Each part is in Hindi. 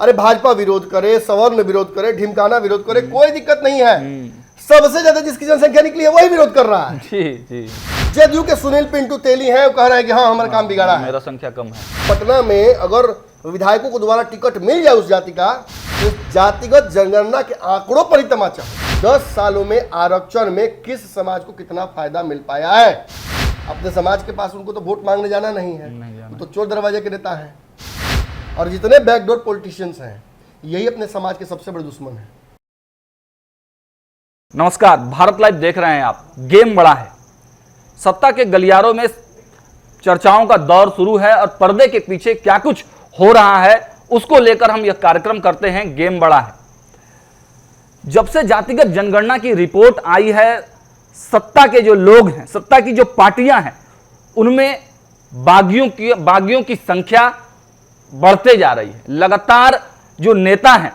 अरे भाजपा विरोध करे, सवर्ण विरोध करे, ढिमकाना विरोध करे, कोई दिक्कत नहीं है। सबसे ज्यादा जिसकी जनसंख्या निकली है वही विरोध कर रहा है। जी जी। जदयू के सुनील पिंटू तेली हैं, वो कह रहे हैं कि हाँ हमारा काम बिगाड़ा है। मेरा संख्या कम है। पटना में अगर विधायकों को दोबारा टिकट मिल जाए उस जाति का, तो जातिगत जनगणना के आंकड़ों पर ही तमाचा। 10 सालों में आरक्षण में किस समाज को कितना फायदा मिल पाया है? अपने समाज के पास उनको तो वोट मांगने जाना नहीं है, वो तो चोर दरवाजे के नेता है। और जितने बैकडोर पॉलिटिशियंस हैं, यही अपने समाज के सबसे बड़े दुश्मन हैं। नमस्कार, भारत लाइव देख रहे हैं आप। गेम बड़ा है। सत्ता के गलियारों में चर्चाओं का दौर शुरू है और पर्दे के पीछे क्या कुछ हो रहा है उसको लेकर हम यह कार्यक्रम करते हैं। गेम बड़ा है। जब से जातिगत जनगणना की रिपोर्ट आई है, सत्ता के जो लोग हैं, सत्ता की जो पार्टियां हैं, उनमें बागियों की संख्या बढ़ते जा रही है। लगातार जो नेता हैं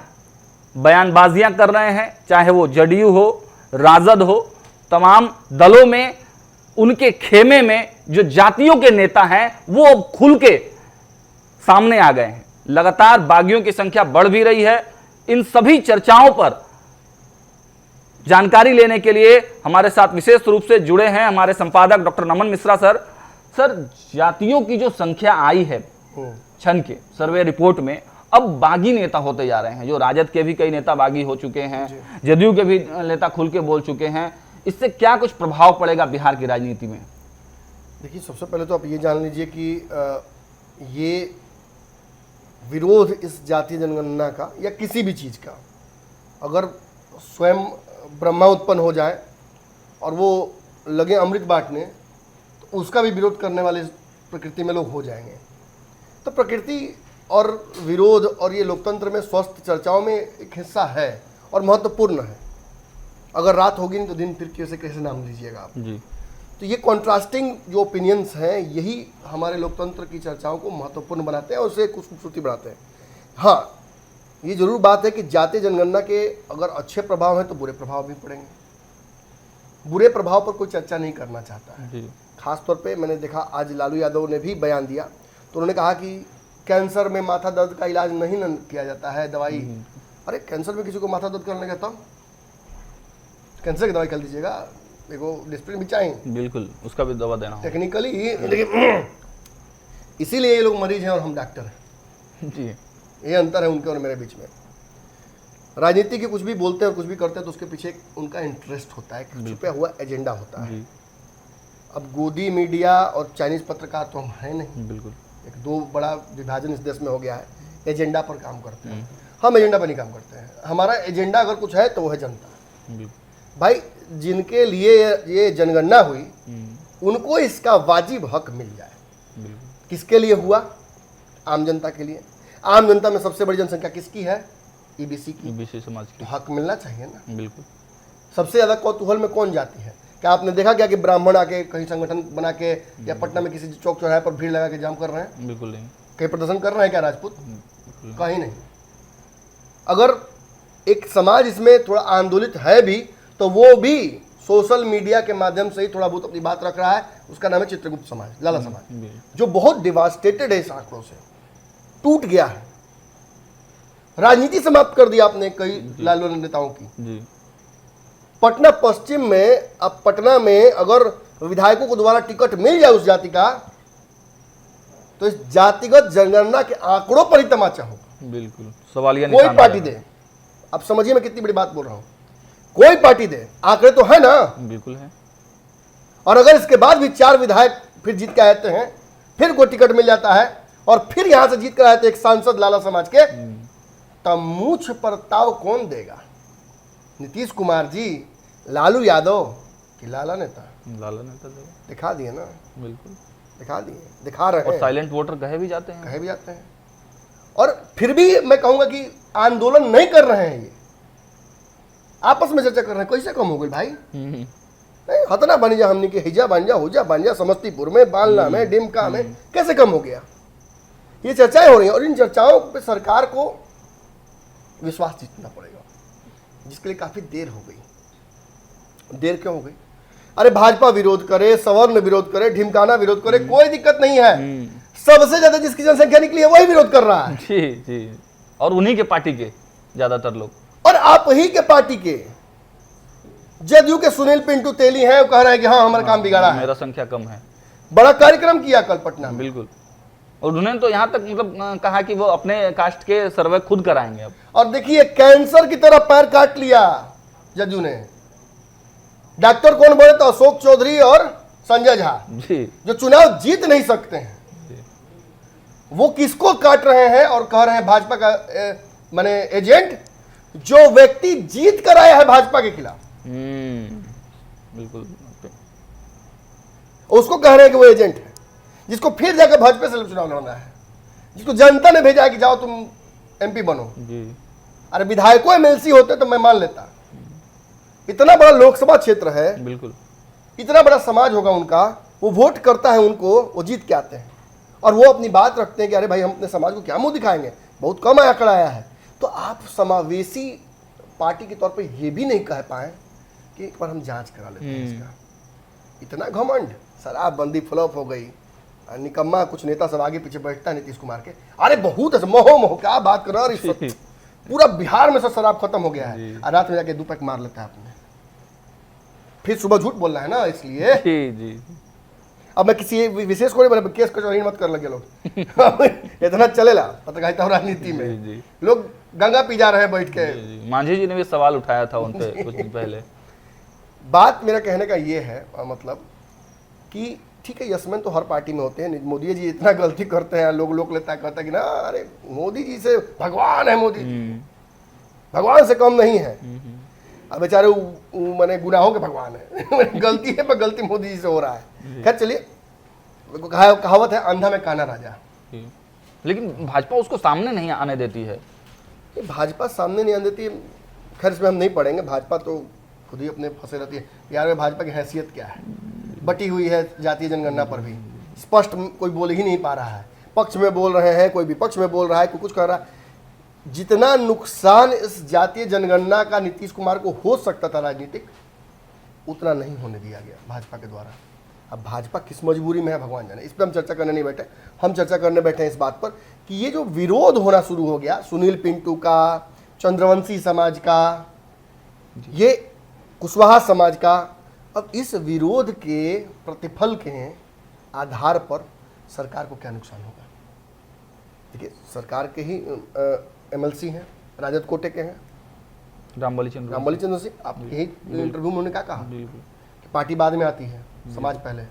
बयानबाजियां कर रहे हैं, चाहे वो जदयू हो, राजद हो, तमाम दलों में उनके खेमे में जो जातियों के नेता हैं वो अब खुल के सामने आ गए हैं। लगातार बागियों की संख्या बढ़ भी रही है। इन सभी चर्चाओं पर जानकारी लेने के लिए हमारे साथ विशेष रूप से जुड़े हैं हमारे संपादक डॉक्टर नमन मिश्रा सर। सर, जातियों की जो संख्या आई है छन के सर्वे रिपोर्ट में, अब बागी नेता होते जा रहे हैं। जो राजद के भी कई नेता बागी हो चुके हैं, जदयू के भी नेता खुल के बोल चुके हैं। इससे क्या कुछ प्रभाव पड़ेगा बिहार की राजनीति में? देखिए, सबसे पहले तो आप ये जान लीजिए कि ये विरोध इस जातीय जनगणना का या किसी भी चीज़ का अगर स्वयं ब्रह्मा उत्पन्न हो जाए और वो लगे अमृत बांटने, तो उसका भी विरोध करने वाले प्रकृति में लोग हो जाएंगे। तो प्रकृति और विरोध और ये लोकतंत्र में स्वस्थ चर्चाओं में एक हिस्सा है और महत्वपूर्ण है। अगर रात होगी नहीं तो दिन फिर कैसे नाम लीजिएगा आप जी। तो ये कॉन्ट्रास्टिंग जो ओपिनियंस हैं, यही हमारे लोकतंत्र की चर्चाओं को महत्वपूर्ण बनाते हैं और उसे कुछ खूबसूरती बढ़ाते हैं। हाँ, ये जरूर बात है कि जातीय जनगणना के अगर अच्छे प्रभाव हैं तो बुरे प्रभाव भी पड़ेंगे। बुरे प्रभाव पर कोई चर्चा नहीं करना चाहता है। खासतौर पे मैंने देखा आज लालू यादव ने भी बयान दिया, तो उन्होंने कहा कि कैंसर में माथा दर्द का इलाज नहीं न किया जाता है, दवाई। अरे कैंसर में किसी को माथा दर्द करने का, तब कैंसर की दवाई कर दीजिएगा, देखो डिस्प्लिन भी चाहिए, बिल्कुल उसका भी दवा देना टेक्निकली। लेकिन इसीलिए ये लोग मरीज हैं और हम डॉक्टर हैं जी। ये अंतर है उनके और मेरे बीच में। राजनीति के कुछ भी बोलते हैं और कुछ भी करते हैं तो उसके पीछे उनका इंटरेस्ट होता है, छुपा हुआ एजेंडा होता है। अब गोदी मीडिया और चाइनीज पत्रकार तो हम हैं नहीं, बिल्कुल एक दो बड़ा विभाजन इस देश में हो गया है। एजेंडा पर काम करते हैं, हम एजेंडा पर नहीं काम करते हैं। हमारा एजेंडा अगर कुछ है तो वो है जनता। भाई, जिनके लिए ये जनगणना हुई उनको इसका वाजिब हक मिल जाए। किसके लिए हुआ? आम जनता के लिए। आम जनता में सबसे बड़ी जनसंख्या किसकी है? ईबीसी की, ईबीसी समाज की। हक मिलना चाहिए ना, बिल्कुल। सबसे ज्यादा कौतूहल में कौन जाती है? क्या आपने देखा क्या कि ब्राह्मण आके कहीं संगठन बना के या पटना में किसी चौक चौराहे पर भीड़ लगा के जाम कर रहे हैं? बिल्कुल नहीं। कहीं प्रदर्शन कर रहे हैं क्या राजपूत? कहीं नहीं। अगर एक समाज इसमें थोड़ा आंदोलित है भी तो वो भी सोशल मीडिया के माध्यम से ही थोड़ा बहुत अपनी बात रख रहा है। उसका नाम है चित्रगुप्त समाज, लाला समाज, जो बहुत डिवास्टेटेड है इस आंकड़ों से, टूट गया है। राजनीति समाप्त कर दी आपने कई लालू नेताओं की। पटना पश्चिम में, अब पटना में अगर विधायकों को दोबारा टिकट मिल जाए उस जाति का, तो इस जातिगत जनगणना के आंकड़ों पर ही तमाचा होगा। बिल्कुल सवालिया कोई पार्टी दे। अब समझिए मैं कितनी बड़ी बात बोल रहा हूं। कोई पार्टी दे, आंकड़े तो है ना, बिल्कुल है। और अगर इसके बाद भी 4 विधायक फिर जीत के आते हैं, फिर कोई टिकट मिल जाता है और फिर यहां से जीत कर आते एक सांसद लाला समाज के, तब मूछ पर ताव कौन देगा? नीतीश कुमार जी, लालू यादव कि लाला नेता? लाला नेता दिखा दिए ना, बिल्कुल दिखा दिए, दिखा रहे हैं। और साइलेंट वोटर कहे भी जाते हैं। और फिर भी मैं कहूंगा कि आंदोलन नहीं कर रहे हैं, ये आपस में चर्चा कर रहे हैं। कैसे कम हो गई भाई? नहीं, हतना बन जा, हमने के हिजा बन जा, हुजा बन जा, समस्तीपुर में, बालना में, डिमका में कैसे कम हो गया? ये चर्चाएं हो रही हैं और इन चर्चाओं पे सरकार को विश्वास जीतना पड़ेगा, जिसके लिए काफी देर हो गई। देर क्यों हो गई? अरे भाजपा विरोध करे, सवर्ण विरोध करे, ढिमकाना विरोध करे, कोई दिक्कत नहीं है। सबसे ज्यादा जिसकी जनसंख्या निकली है वही विरोध कर रहा है। जी जी। और उन्हीं के पार्टी के ज्यादातर लोग। और आप ही के पार्टी के जदयू के सुनील पिंटू तेली हैं, वो कह रहे हैं कि हाँ हमारा काम बिगाड़ा है, मेरा संख्या कम है। बड़ा कार्यक्रम किया कल पटना में। बिल्कुल। और उन्होंने तो यहाँ तक मतलब कहा कि वो अपने कास्ट के सर्वे खुद कराएंगे अब। और देखिए कैंसर की तरह पैर काट लिया जदयू ने। डॉक्टर कौन बोले तो अशोक चौधरी और संजय झा, जी जो चुनाव जीत नहीं सकते हैं, वो किसको काट रहे हैं और कह रहे हैं भाजपा का माने एजेंट, जो व्यक्ति जीत कर आया है भाजपा के खिलाफ, बिल्कुल। उसको कह रहे हैं कि वो एजेंट है, जिसको फिर जाकर भाजपा से चुनाव लड़ना है, जिसको जनता ने भेजा है कि जाओ तुम एमपी बनो। जी। अरे विधायकों एमएलसी होते तो मैं मान लेता, इतना बड़ा लोकसभा क्षेत्र है, बिल्कुल। इतना बड़ा समाज होगा उनका, वो वोट करता है उनको, वो जीत के आते हैं और वो अपनी बात रखते हैं कि अरे भाई हम अपने समाज को क्या मुंह दिखाएंगे, बहुत कम आंकड़ा आया है। तो आप समावेशी पार्टी के तौर पे ये भी नहीं कह पाए कि एक बार हम जांच करा लेते हैं इसका। इतना घमंड, शराबबंदी फ्लॉप हो गई, निकम्मा कुछ नेता सब आगे पीछे बैठता है नीतीश कुमार के, अरे बहुत ऐसे मोह क्या बात कर रहा है, पूरा बिहार में सब शराब खत्म हो गया है, और रात में जाके 2 पैक मार लेता है आपने, फिर सुबह झूठ बोलना है ना, इसलिए जी जी। अब मैं किसी विशेष को नहीं बोला, केस कचौड़ी मत कर लगे लोग इतना चलेला पत्रकारिता और राजनीति में। जी। लोग गंगा पी जा रहे हैं बैठ के। जी। मांझी जी ने भी सवाल उठाया था उन पे कुछ दिन पहले। बात मेरा कहने का ये है मतलब कि ठीक है, यशमैन तो हर पार्टी में होते हैं, मोदी जी इतना गलती करते हैं, लोग लेता कहता है कि ना अरे मोदी जी से भगवान है, मोदी जी भगवान से कम नहीं है। अब बेचारे मैंने गुनाहों के भगवान है गलती है पर गलती मोदी जी से हो रहा है। खैर चलिए, कहावत है अंधा में काना राजा, लेकिन भाजपा उसको सामने नहीं आने देती है। भाजपा सामने नहीं आने देती। खैर इसमें हम नहीं पढ़ेंगे, भाजपा तो खुद ही अपने फंसे रहती है यार। भाजपा की हैसियत क्या है, बटी हुई है जातीय जनगणना पर भी, स्पष्ट कोई बोल ही नहीं पा रहा है, पक्ष में बोल रहे हैं, कोई विपक्ष में बोल रहा है, कोई कुछ कर रहा है। जितना नुकसान इस जातीय जनगणना का नीतीश कुमार को हो सकता था राजनीतिक, उतना नहीं होने दिया गया भाजपा के द्वारा। अब भाजपा किस मजबूरी में है भगवान जाने, इस पर हम चर्चा करने नहीं बैठे। हम चर्चा करने बैठे हैं इस बात पर कि ये जो विरोध होना शुरू हो गया सुनील पिंटू का, चंद्रवंशी समाज का, ये कुशवाहा समाज का, अब इस विरोध के प्रतिफल के आधार पर सरकार को क्या नुकसान होगा। देखिए सरकार के ही एमएलसी हैं, राजद कोटे के हैं, रामबली चंद्र सिंह। आप यही इंटरव्यू में उन्होंने क्या कहा कि पार्टी बाद में आती है, समाज पहले।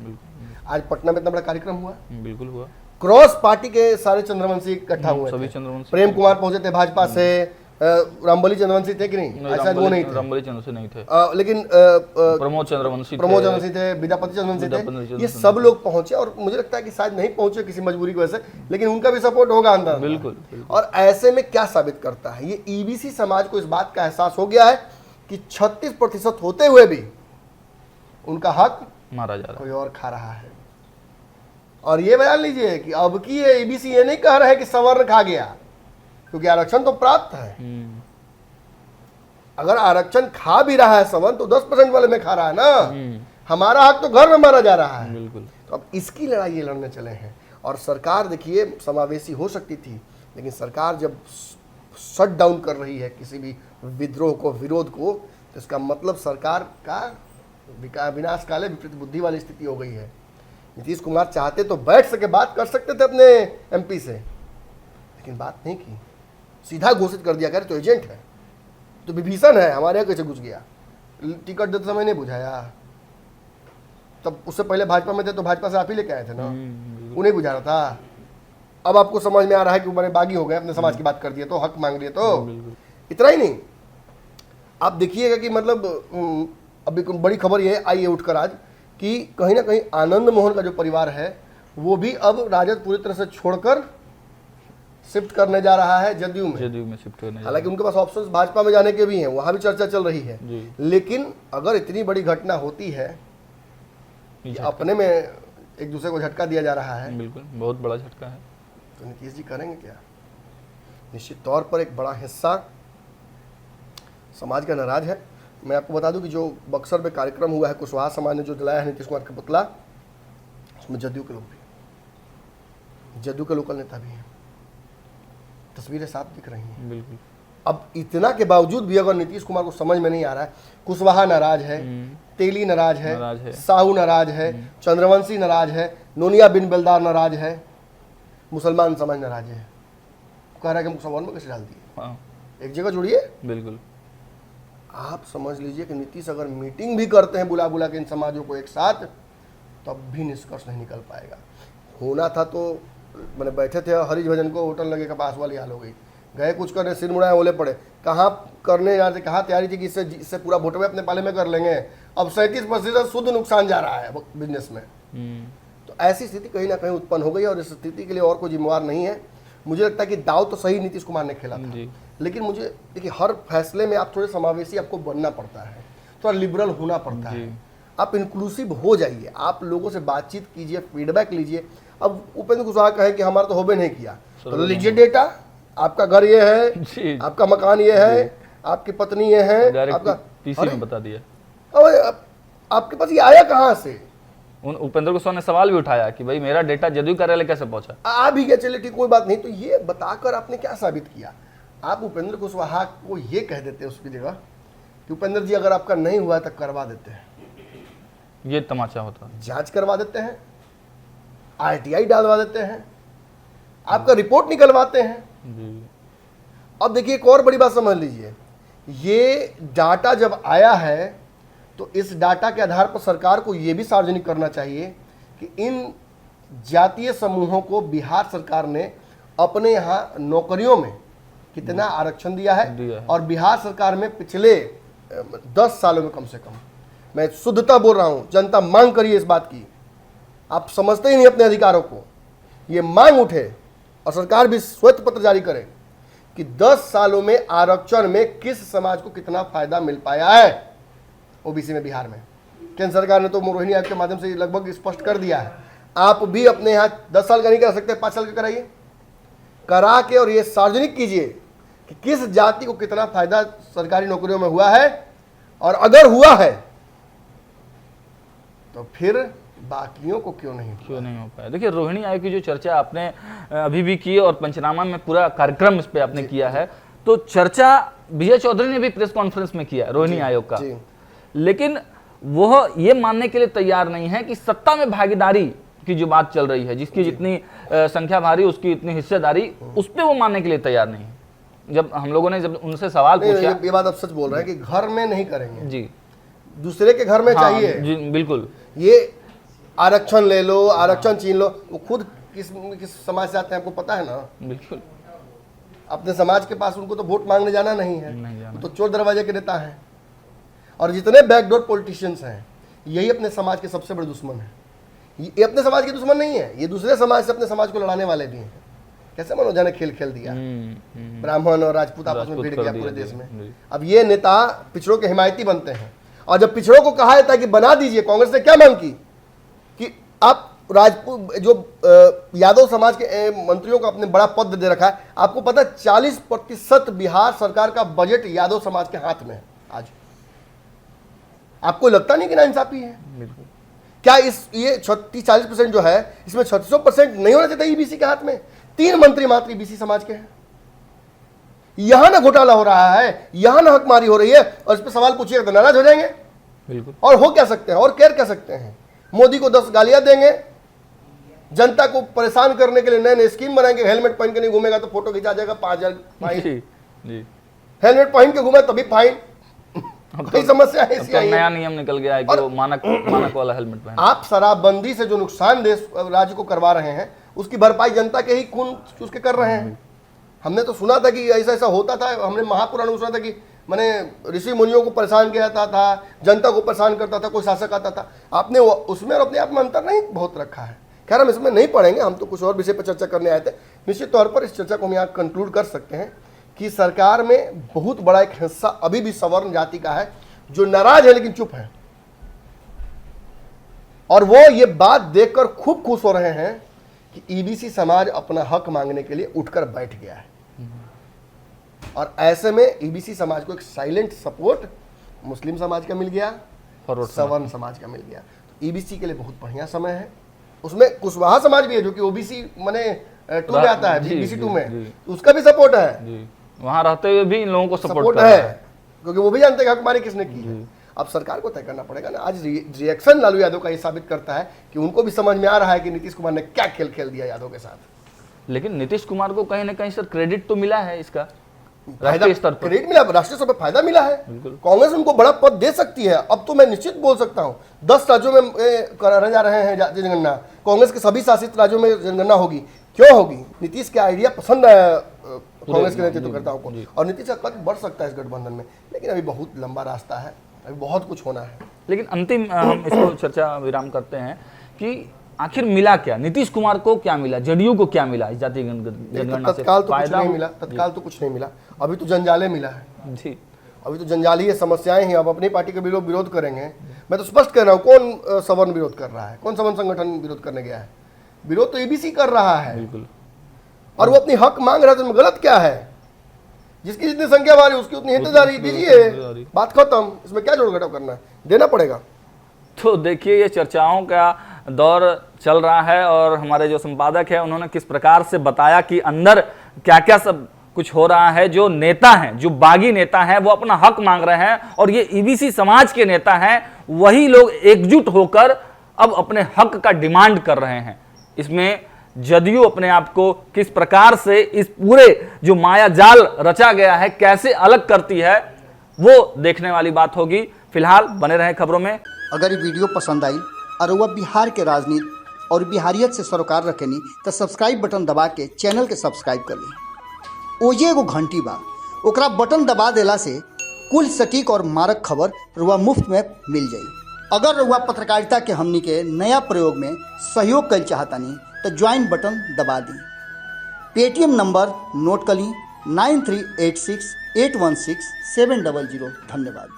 आज पटना में इतना बड़ा कार्यक्रम हुआ, बिल्कुल हुआ, क्रॉस पार्टी के सारे चंद्रवंशी इकट्ठा हुए सभी थे। चंद्रवंशी। प्रेम कुमार पहुंचे थे भाजपा से, रामबली चंद्रवंशी थे कि नहीं, शायद वो नहीं थे, रामबली चंद्रवंशी नहीं थे, लेकिन प्रमोद चंद्रवंशी थे, विद्यापति चंद्रवंशी थे, ये सब लोग पहुंचे। और मुझे लगता है कि शायद नहीं पहुंचे किसी मजबूरी की वजह से, लेकिन उनका भी सपोर्ट होगा अंदर। बिल्कुल। और ऐसे में क्या साबित करता है, ये ईबीसी समाज को इस बात का एहसास हो गया है कि 36% होते हुए भी उनका हक मारा जा रहा है, कोई और खा रहा है। और ये बयान लीजिए कि अब की ये ईबीसी ये नहीं कह रहा है कि सवर्ण खा गया, क्योंकि आरक्षण तो प्राप्त है। अगर आरक्षण खा भी रहा है सवर्ण, तो 10% वाले में खा रहा है ना, हमारा हक तो घर में मारा जा रहा है। बिल्कुल। तो अब इसकी लड़ाई ये लड़ने चले हैं। और सरकार देखिए समावेशी हो सकती थी, लेकिन सरकार जब शट डाउन कर रही है किसी भी विद्रोह को, विरोध को, तो इसका मतलब सरकार का विनाश काले विपरीत बुद्धि वाली स्थिति हो गई है। नीतीश कुमार चाहते तो बैठ सके, बात कर सकते थे अपने एमपी से, लेकिन बात नहीं की, सीधा घोषित कर दिया कर तो एजेंट है, तो विभीषण है, हमारे यहाँ कैसे घुस गया, टिकट देते समय नहीं बुझाया। तब उससे पहले भाजपा में थे तो भाजपा से आप ही लेके आए थे ना, उन्हें बुझा रहा था। अब आपको समझ में आ रहा है कि वो बड़े बागी हो गए, अपने समाज की बात कर दिए तो, हक मांग लिए तो। इतना ही नहीं, आप देखिएगा कि मतलब अभी बड़ी खबर ये आई है उठकर आज कि कहीं ना कहीं आनंद मोहन का जो परिवार है वो भी अब राजद पूरी तरह से छोड़कर शिफ्ट करने जा रहा है जदयू में शिफ्ट करने। हालांकि उनके पास ऑप्शंस भाजपा में जाने के भी हैं, वहां भी चर्चा चल रही है। लेकिन अगर इतनी बड़ी घटना होती है, अपने में एक दूसरे को झटका दिया जा रहा है, बिल्कुल बहुत बड़ा झटका है, तो नीतीश जी करेंगे क्या। निश्चित तौर पर एक बड़ा हिस्सा समाज का नाराज है। मैं आपको बता दूं कि जो बक्सर में कार्यक्रम हुआ है, कुशवाहा समाज ने जो जलाया है नीतीश कुमार का पुतला, उसमें जदयू के लोग भी, जदयू के लोकल नेता भी हैं। तस्वीरें साफ दिख रही हैं। बिल्कुल। अब इतना के बावजूद भी अगर नीतीश कुमार को समझ में नहीं आ रहा है, कुशवाहा नाराज है, तेली नाराज है, साहू नाराज है, चंद्रवंशी नाराज है, नोनिया बिन बेलदार नाराज है, मुसलमान समाज नाराज है, कह रहा है कि हमको सवाल में कैसे डाल दिए। हाँ, एक जगह जुड़िए। बिल्कुल। आप समझ लीजिए कि नीतीश अगर मीटिंग भी करते हैं बुला बुला के इन समाजों को एक साथ, तब भी निष्कर्ष नहीं निकल पाएगा। होना था तो मैंने बैठे थे हरीश भजन को होटल लगे कपास वाली हाल हो गई, गए कुछ करने सिर मुड़ाए ओले पड़े, कहाँ करने जाते, कहाँ तैयारी थी कि इससे पूरा वोटवे अपने पाले में कर लेंगे। अब 37% शुद्ध नुकसान जा रहा है बिजनेस में। तो ऐसी स्थिति कहीं ना कहीं उत्पन्न हो गई और इस स्थिति के लिए और कोई जिम्मेवार नहीं है। मुझे लगता है कि दाव तो सही नीतीश कुमार ने खेला था, लेकिन मुझे देखिए हर फैसले में आप थोड़े समावेशी आपको बनना पड़ता है, थोड़ा लिबरल होना पड़ता है, आप इंक्लूसिव हो जाइए, आप लोगों से बातचीत कीजिए, फीडबैक लीजिए। अब उपेंद्र कुशवाहा कहे कि हमारा तो होबे नहीं किया, तो लीजिए डेटा, आपका घर ये है, आपका मकान ये है, आपकी पत्नी ये है, आपका पीसी में बता दिया। आपके पास ये आया कहाँ से? उपेंद्र कुशवाहा ने सवाल भी उठाया कि भाई मेरा डेटा जदयू कार्यालय कैसे पहुंचा। आ भी गया, चलिए ठीक, कोई बात नहीं। तो ये बताकर आपने क्या साबित किया? आप उपेंद्र कुशवाहा को ये कह देते हैं उसकी जगह कि उपेंद्र जी अगर आपका नहीं हुआ तो करवा देते हैं, ये तमाचा होता, जांच करवा देते हैं, आरटीआई डालवा देते हैं, आपका रिपोर्ट निकलवाते हैं। अब देखिए एक और बड़ी बात समझ लीजिए, ये डाटा जब आया है तो इस डाटा के आधार पर सरकार को यह भी सार्वजनिक करना चाहिए कि इन जातीय समूहों को बिहार सरकार ने अपने यहाँ नौकरियों में कितना आरक्षण दिया है, और बिहार सरकार में पिछले 10 सालों में कम से कम, मैं शुद्धता बोल रहा हूँ, जनता मांग करिए इस बात की, आप समझते ही नहीं अपने अधिकारों को, ये मांग उठे और सरकार भी श्वेत पत्र जारी करे कि 10 सालों में आरक्षण में किस समाज को कितना फायदा मिल पाया है ओबीसी में बिहार में। केंद्र सरकार ने तो रोहिणी आयोग के माध्यम से लगभग स्पष्ट कर दिया है। आप भी अपने यहाँ 10 साल का नहीं कर सकते, 5 साल का कराइए, करा के और ये सार्वजनिक कीजिए कि किस जाति को कितना फायदा सरकारी नौकरियों में हुआ है, और अगर हुआ है तो फिर बाकियों को क्यों नहीं हो पाया। देखिए रोहिणी आयोग की जो चर्चा आपने अभी भी की और पंचनामा में पूरा कार्यक्रम इस पे आपने किया है, तो चर्चा विजय चौधरी ने भी प्रेस कॉन्फ्रेंस में किया रोहिणी आयोग का, लेकिन वह ये मानने के लिए तैयार नहीं है कि सत्ता में भागीदारी की जो बात चल रही है, जिसकी जितनी संख्या भारी उसकी इतनी हिस्सेदारी, उस पर वो मानने के लिए तैयार नहीं है। जब हम लोगों ने जब उनसे सवाल पूछा, ये बात आप सच बोल रहे हैं कि घर में नहीं करेंगे जी, दूसरे के घर में चाहिए जी, बिल्कुल। ये आरक्षण ले लो, आरक्षण छीन लो, वो खुद किस समाज से आते हैं आपको पता है ना। बिल्कुल, अपने समाज के पास उनको तो वोट मांगने जाना नहीं है, तो चोर दरवाजे के नेता है। और जितने बैकडोर पॉलिटिशियंस हैं यही अपने समाज के सबसे बड़े दुश्मन हैं। ये अपने समाज के दुश्मन नहीं है, ये दूसरे समाज से अपने समाज को लड़ाने वाले भी हैं। कैसे मनोजा ने खेल खेल दिया, ब्राह्मण और राजपूत आपस में भिड़ गया पूरे देश में। अब ये नेता पिछड़ों के हिमायती बनते हैं, और जब पिछड़ों को कहा जाता है कि बना दीजिए, कांग्रेस ने क्या मांग की कि आप राजपूत जो यादव समाज के मंत्रियों को अपने बड़ा पद दे रखा है। आपको पता 40% बिहार सरकार का बजट यादव समाज के हाथ में है आज। आपको लगता नहीं कि नाइंसाफी है? क्या ये 40% जो है इसमें 36% नहीं होना चाहिए ईबीसी के हाथ में? 3 मंत्री मात्र ईबीसी समाज के हैं। यहां ना घोटाला हो रहा है, यहां ना हकमारी हो रही है, और इस पर सवाल पूछिएगा तो नाराज हो जाएंगे। बिल्कुल। और हो क्या सकते हैं, और केयर कर सकते हैं? मोदी को 10 गालियां देंगे, जनता को परेशान करने के लिए नए नए स्कीम बनाएंगे। हेलमेट पहन के नहीं घूमेगा तो फोटो खिंचा जाएगा, 5000 फाइन। हेलमेट पहन के घूमे तभी फाइन। कई समस्या है तो नया नियम निकल गया है कि वो मानक वाला हेलमेट पहने। आप शराबबंदी से जो नुकसान देश राज्य को करवा रहे हैं उसकी भरपाई जनता के ही खून चूस के कर रहे हैं। हमने तो सुना था कि ऐसा ऐसा होता था, हमने महापुराण में सुना था कि मैंने ऋषि मुनियों को परेशान किया था, जनता को परेशान करता था, कोई शासक आता था। आपने उसमें और अपने आप में अंतर नहीं बहुत रखा है। खैर हम इसमें नहीं पढ़ेंगे, हम तो कुछ और विषय पर चर्चा करने आए थे। निश्चित तौर पर इस चर्चा को हम यहाँ कंक्लूड कर सकते हैं कि सरकार में बहुत बड़ा एक हिस्सा अभी भी सवर्ण जाति का है जो नाराज है लेकिन चुप है, और वो ये बात देखकर खूब खुश हो रहे हैं कि ईबीसी समाज अपना हक मांगने के लिए उठकर बैठ गया है। और ऐसे में ईबीसी समाज को एक साइलेंट सपोर्ट मुस्लिम समाज का मिल गया, सवर्ण समाज का मिल गया। तो ईबीसी के लिए बहुत बढ़िया समय है। उसमें कुशवाहा समाज भी है जो कि ओबीसी माने टू में आता है, जी, BBC जी, 2 में, जी। तो उसका भी सपोर्ट है। जी, वहां रहते हुए भी इन लोगों को सपोर्ट सपोर्ट कर रहा है, है। क्योंकि वो भी जानते हैं हकमारी किसने की है। अब सरकार को तय करना पड़ेगा ना। आज रिएक्शन लालू यादव का ये साबित करता है कि उनको भी समझ में आ रहा है कि नीतीश कुमार ने क्या खेल खेल दिया यादव के साथ। लेकिन नीतीश कुमार को कहीं ना कहीं सर क्रेडिट तो मिला है इसका, फायदा राष्ट्रीय स्तर पर। क्रेडिट मिला, राष्ट्रीय स्तर पर फायदा मिला है। बिल्कुल। कांग्रेस उनको बड़ा पद दे सकती है। अब तो मैं निश्चित बोल सकता हूं 10 राज्यों में कराने जा रहे हैं जातीय जनगणना, कांग्रेस के सभी शासित राज्यों में जनगणना होगी। क्यों होगी? नीतीश के आइडिया पसंद आया कांग्रेस के नेतृत्वकर्ताओं को, और नीतीश का कद बढ़ सकता है इस गठबंधन में। लेकिन अभी बहुत लंबा रास्ता है, अभी बहुत कुछ होना है। लेकिन अंतिम हम इसको चर्चा विराम करते हैं कि आखिर मिला क्या, नीतीश कुमार को क्या मिला, जदयू को क्या मिला इस जातीय जनगणना से? तत्काल तो कुछ फायदा नहीं मिला, तत्काल तो कुछ नहीं मिला। अभी तो जंजाले मिला है, जी, अभी तो जंजाली है, समस्याएं हैं। अब अपनी पार्टी के भी लोग विरोध करेंगे। मैं तो स्पष्ट कह रहा हूँ, कौन सवर्ण विरोध कर रहा है? कौन सवर्ण संगठन विरोध करने गया है? विरोध तो एबीसी कर रहा है, बिल्कुल। और वो अपनी हक मांग रहा है। तो गलत क्या है? जिसकी जितनी संख्या बारी उसकी उतनी हिस्सेदारी दीजिए, बात खत्म। इसमें क्या जोड़ घटाव करना है? देना पड़ेगा। तो देखिए, ये चर्चाओं का दौर चल रहा है और हमारे जो संपादक है उन्होंने किस प्रकार से बताया कि अंदर क्या क्या सब कुछ हो रहा है। जो नेता हैं, जो बागी नेता हैं, वो अपना हक मांग रहे हैं, और ये ईबीसी समाज के नेता हैं, वही लोग एकजुट होकर अब अपने हक का डिमांड कर रहे हैं। इसमें जदयू अपने आप को किस प्रकार से इस पूरे जो माया जाल रचा गया है कैसे अलग करती है, वो देखने वाली बात होगी। फिलहाल बने रहें खबरों में। अगर ये वीडियो पसंद आई और वह बिहार के राजनीति और बिहारियत से सरोकार रखेनी तो सब्सक्राइब बटन दबा के चैनल के सब्सक्राइब कर ली। ओजे एगो घंटी बा, ओकरा बटन दबा देला से कुल सटीक और मारक खबर रुआ मुफ्त में मिल जाई। अगर रुआ पत्रकारिता के हमनी के नया प्रयोग में सहयोग कर चाहतानी तो ज्वाइन बटन दबा दी। पेटीएम नंबर नोट कर ली 9386816700। धन्यवाद।